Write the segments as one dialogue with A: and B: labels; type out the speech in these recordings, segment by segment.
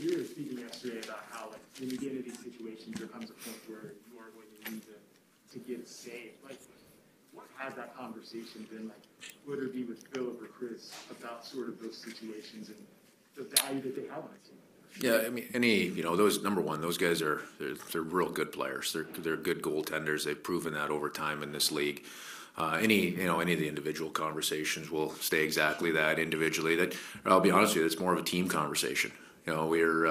A: you were speaking yesterday about how, like, when you get into these situations, there comes a point where you are going to need to get a save. Like, what has that conversation been like, whether it be with Philip or Chris, about sort of those situations and the value that they have on a team?
B: Yeah, I mean, those, number one, those guys they're real good players. They're good goaltenders. They've proven that over time in this league. Any of the individual conversations will stay exactly that individually. That, I'll be honest with you, it's more of a team conversation. We're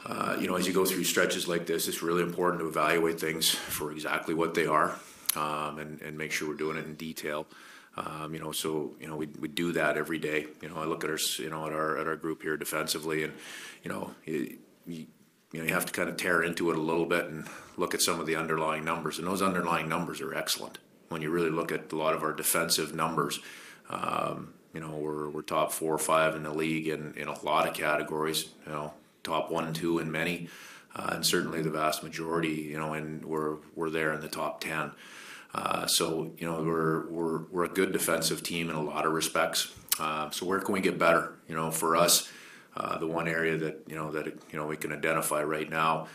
B: as you go through stretches like this, it's really important to evaluate things for exactly what they are, and make sure we're doing it in detail. We do that every day. I look at our group here defensively, and you have to kind of tear into it a little bit and look at some of the underlying numbers, and those underlying numbers are excellent. When you really look at a lot of our defensive numbers, we're top 4 or 5 in the league in a lot of categories. Top 1 and 2 in many, and certainly the vast majority. And we're there in the top 10. So we're a good defensive team in a lot of respects. So where can we get better? For us, the one area that we can identify right now,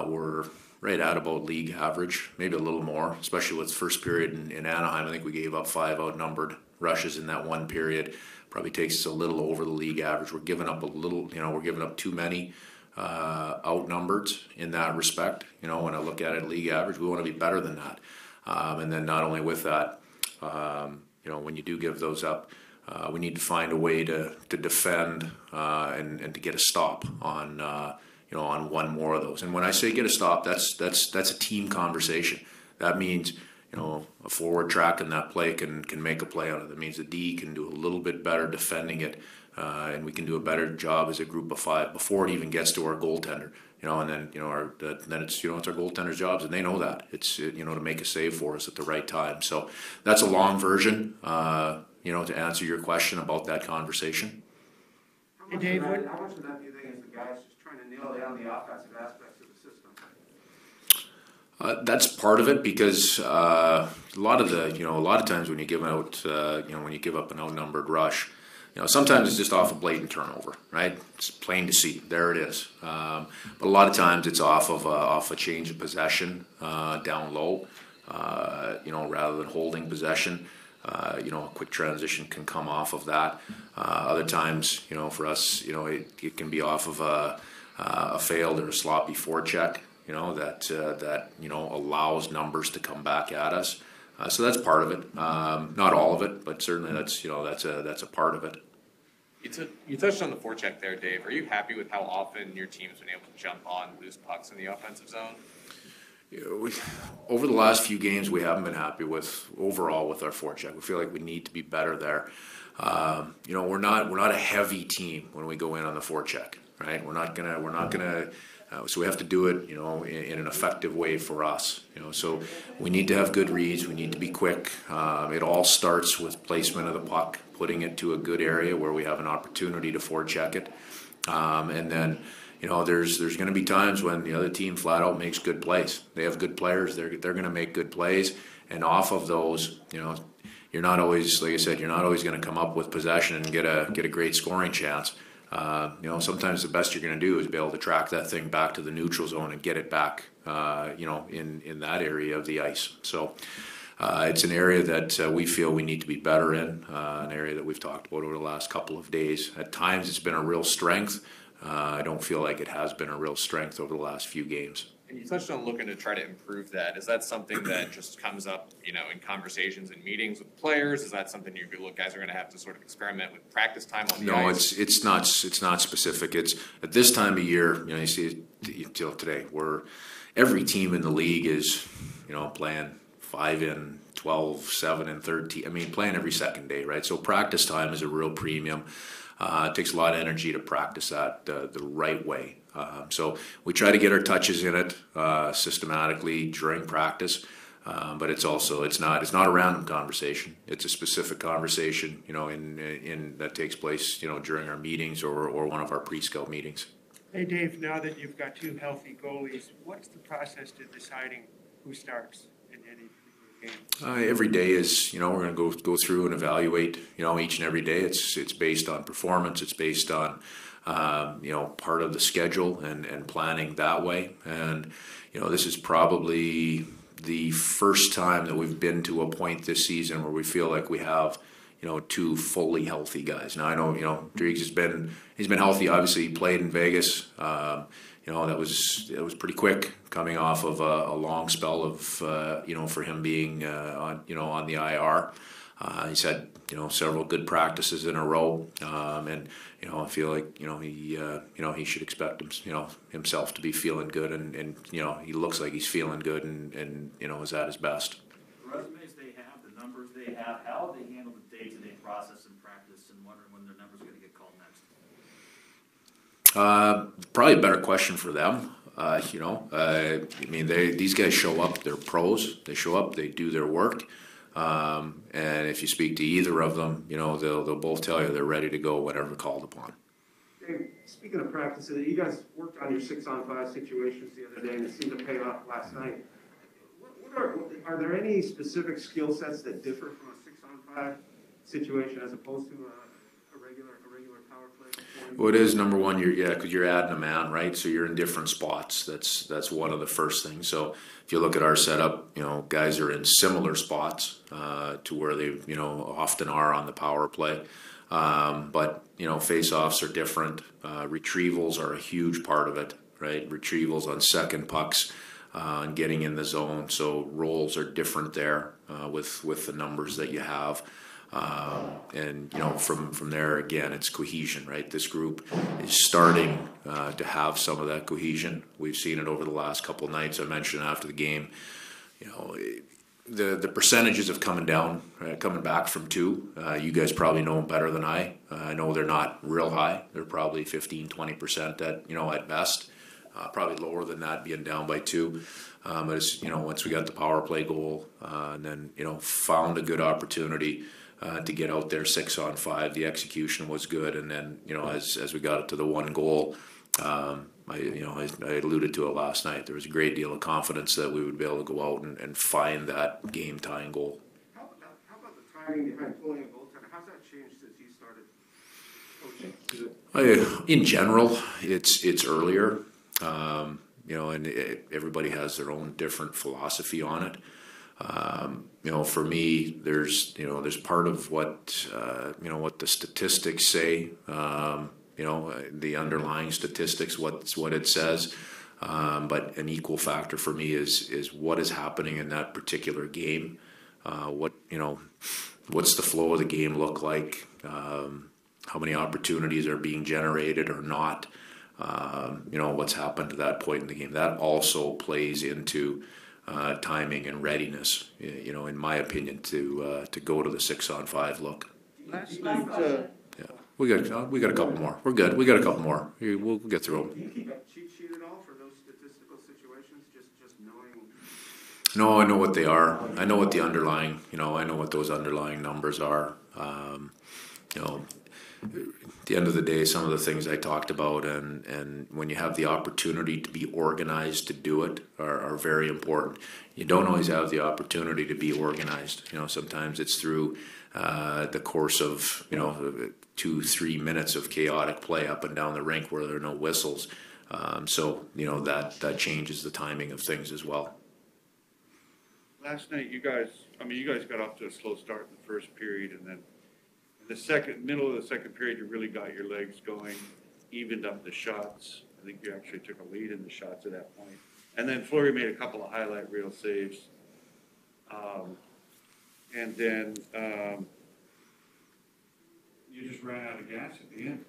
B: we're right at about league average, maybe a little more, especially with first period in Anaheim. I think we gave up 5 outnumbered rushes in that one period. Probably takes us a little over the league average. We're giving up we're giving up too many outnumbered in that respect. When I look at it, league average, we want to be better than that. And then not only with that, when you do give those up, we need to find a way to defend and to get a stop on on one more of those. And when I say get a stop, that's a team conversation. That means a forward track in that play can make a play on it. That means the D can do a little bit better defending it, and we can do a better job as a group of 5 before it even gets to our goaltender. And then then it's it's our goaltender's jobs, and they know that it's to make a save for us at the right time. So that's a long version, to answer your question about that conversation.
C: Hey, Dave, how much of that do you think is the guys just trying to nail down the offensive aspects of the system?
B: That's part of it, because a lot of times when you give out when you give up an outnumbered rush, sometimes it's just off a blatant turnover, right? It's plain to see. There it is. But a lot of times it's off a change of possession down low, rather than holding possession. A quick transition can come off of that. Other times, for us, it can be off of a failed or a sloppy forecheck, that allows numbers to come back at us. So that's part of it. Not all of it, but certainly that's a part of it.
D: You touched on the forecheck there, Dave. Are you happy with how often your team's been able to jump on loose pucks in the offensive zone?
B: Over the last few games, we haven't been happy overall with our forecheck. We feel like we need to be better there. We're not a heavy team when we go in on the forecheck, right? We're not gonna. So we have to do it, in an effective way for us. So we need to have good reads. We need to be quick. It all starts with placement of the puck, putting it to a good area where we have an opportunity to forecheck it, and then. There's going to be times when the other team flat out makes good plays. They have good players. They're going to make good plays, and off of those, you're not always, like I said, you're not always going to come up with possession and get a great scoring chance. Sometimes the best you're going to do is be able to track that thing back to the neutral zone and get it back, in that area of the ice. So. It's an area that we feel we need to be better in, an area that we've talked about over the last couple of days. At times it's been a real strength. I don't feel like it has been a real strength over the last few games.
D: And you touched on looking to try to improve that. Is that something that just comes up, in conversations and meetings with players? Is that something you guys are going to have to sort of experiment with practice time on the ice?
B: No, it's not specific. It's at this time of year. You see till today, where every team in the league is, playing 5 in, 12, 7 and 13. Playing every second day, right? So practice time is a real premium. It takes a lot of energy to practice that the right way. So we try to get our touches in it systematically during practice, but it's not a random conversation. It's a specific conversation, in that takes place, during our meetings or one of our pre-scout meetings.
E: Hey Dave, now that you've got 2 healthy goalies, what's the process to deciding who starts in any
B: Every day is, we're going to go through and evaluate, each and every day. It's based on performance. It's based on, part of the schedule and planning that way. And, this is probably the first time that we've been to a point this season where we feel like we have, two fully healthy guys. Now I know, Driggs he's been healthy. Obviously, he played in Vegas. That was pretty quick coming off of a long spell of, for him being on the IR. He's had, several good practices in a row, and I feel like he should expect himself to be feeling good, and he looks like he's feeling good, and is at his best.
F: The resumes they have, the numbers they have, how they handle the day-to-day process and practice, and wondering when their numbers are going to get called next.
B: Probably a better question for them. These guys show up, they're pros, they show up, they do their work. And if you speak to either of them, they'll both tell you they're ready to go whenever called upon.
C: Dave, speaking of practices, you guys worked on your 6-on-5 situations the other day and it seemed to pay off last night. Are there any specific skill sets that differ from a 6-on-5 situation as opposed to a regular power play?
B: Well, it is number one. Because you're adding a man, right? So you're in different spots. That's one of the first things. So if you look at our setup, guys are in similar spots to where they often are on the power play. But face-offs are different. Retrievals are a huge part of it, right? Retrievals on second pucks. And getting in the zone, so roles are different there with the numbers that you have, and from there again it's cohesion, right? This group is starting to have some of that cohesion. We've seen it over the last couple of nights. I mentioned after the game, the percentages of coming back from two. You guys probably know them better than I. I know they're not real high. They're probably 15-20% at best. Probably lower than that, being down by 2. But it's, once we got the power play goal, and then found a good opportunity to get out there 6-on-5. The execution was good, and then as we got it to the one goal, I alluded to it last night. There was a great deal of confidence that we would be able to go out and find that game tying goal.
C: How about the timing behind pulling a goaltender? How's that changed since you started coaching?
B: In general, it's earlier. And everybody has their own different philosophy on it. For me, there's part of what the statistics say. The underlying statistics, what it says. But an equal factor for me is what is happening in that particular game. What's the flow of the game look like? How many opportunities are being generated or not? What's happened to that point in the game. That also plays into timing and readiness, in my opinion, to go to the 6-on-5 look.
E: Last night,
B: Yeah, we got a couple more. We're good. We got a couple more. We'll get through them.
C: Do you keep a cheat sheet at all for those statistical situations? Just knowing.
B: No, I know what they are. I know what the underlying. I know what those underlying numbers are. At the end of the day, some of the things I talked about and when you have the opportunity to be organized to do it are very important. You don't always have the opportunity to be organized. Sometimes it's through the course of 2-3 minutes of chaotic play up and down the rink where there are no whistles. That changes the timing of things as well.
E: last night, you guys got off to a slow start in the first period, and then in the middle of the second period, you really got your legs going, evened up the shots. I think you actually took a lead in the shots at that point. And then Fleury made a couple of highlight reel saves. And then you just ran out of gas at the end.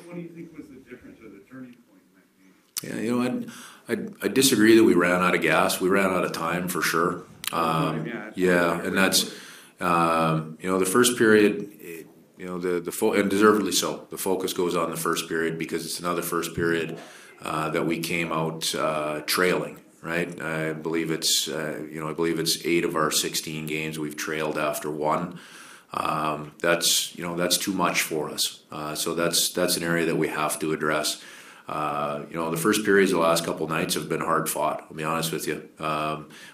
E: What do you think was the difference or the turning point in that game?
B: Yeah, I disagree that we ran out of gas. We ran out of time for sure. And that's the first period. And deservedly so. The focus goes on the first period because it's another first period that we came out trailing. Right, I believe it's 8 of our 16 games we've trailed after one. That's too much for us. So that's an area that we have to address. The first periods the last couple nights have been hard fought, I'll be honest with you.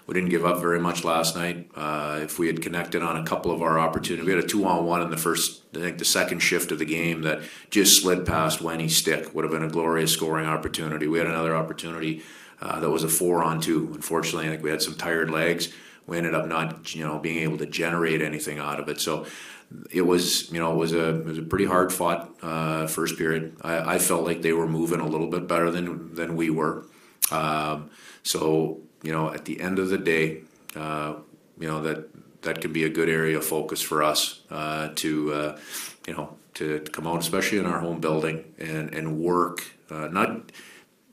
B: We didn't give up very much last night. If we had connected on a couple of our opportunities, we had a 2-on-1 in the first, I think the second shift of the game that just slid past Wenny's stick. Would have been a glorious scoring opportunity. We had another opportunity that was a 4-on-2. Unfortunately, I think we had some tired legs. We ended up not, being able to generate anything out of it. So it was a pretty hard fought first period. I felt like they were moving a little bit better than we were. So at the end of the day, that could be a good area of focus for us to come out, especially in our home building, and work. It's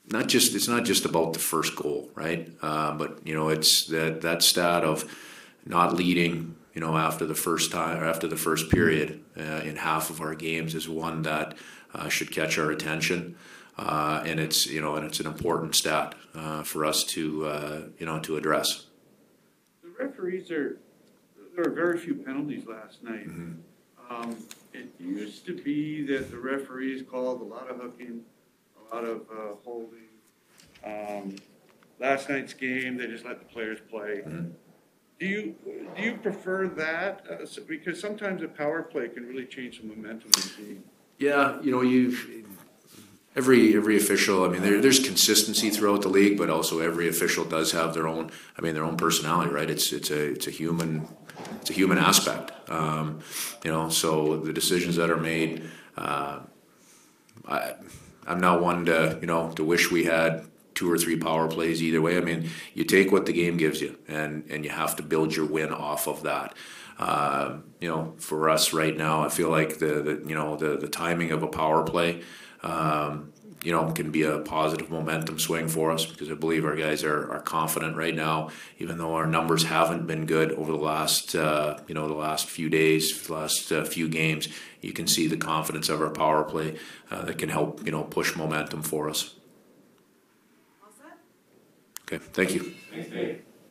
B: not just about the first goal, right? But it's that stat of not leading, after the first time or after the first period in half of our games is one that should catch our attention, and it's an important stat for us to address.
E: The referees there were very few penalties last night.
B: Mm-hmm.
E: It used to be that the referees called a lot of hooking, a lot of holding. Last night's game, they just let the players play.
B: Mm-hmm.
E: Do you prefer that? Because sometimes a power play can really change the momentum of the game. Yeah,
B: every official. I mean, there's consistency throughout the league, but also every official does have their own personality, right? It's a human aspect. So the decisions that are made. I'm not one to wish we had 2 or 3 power plays either way. I mean, you take what the game gives you, and you have to build your win off of that. For us right now, I feel like the timing of a power play, can be a positive momentum swing for us, because I believe our guys are confident right now, even though our numbers haven't been good over the last few days, the last few games. You can see the confidence of our power play that can help push momentum for us.
G: All set?
B: Okay, thank you.
C: Thanks, Dave.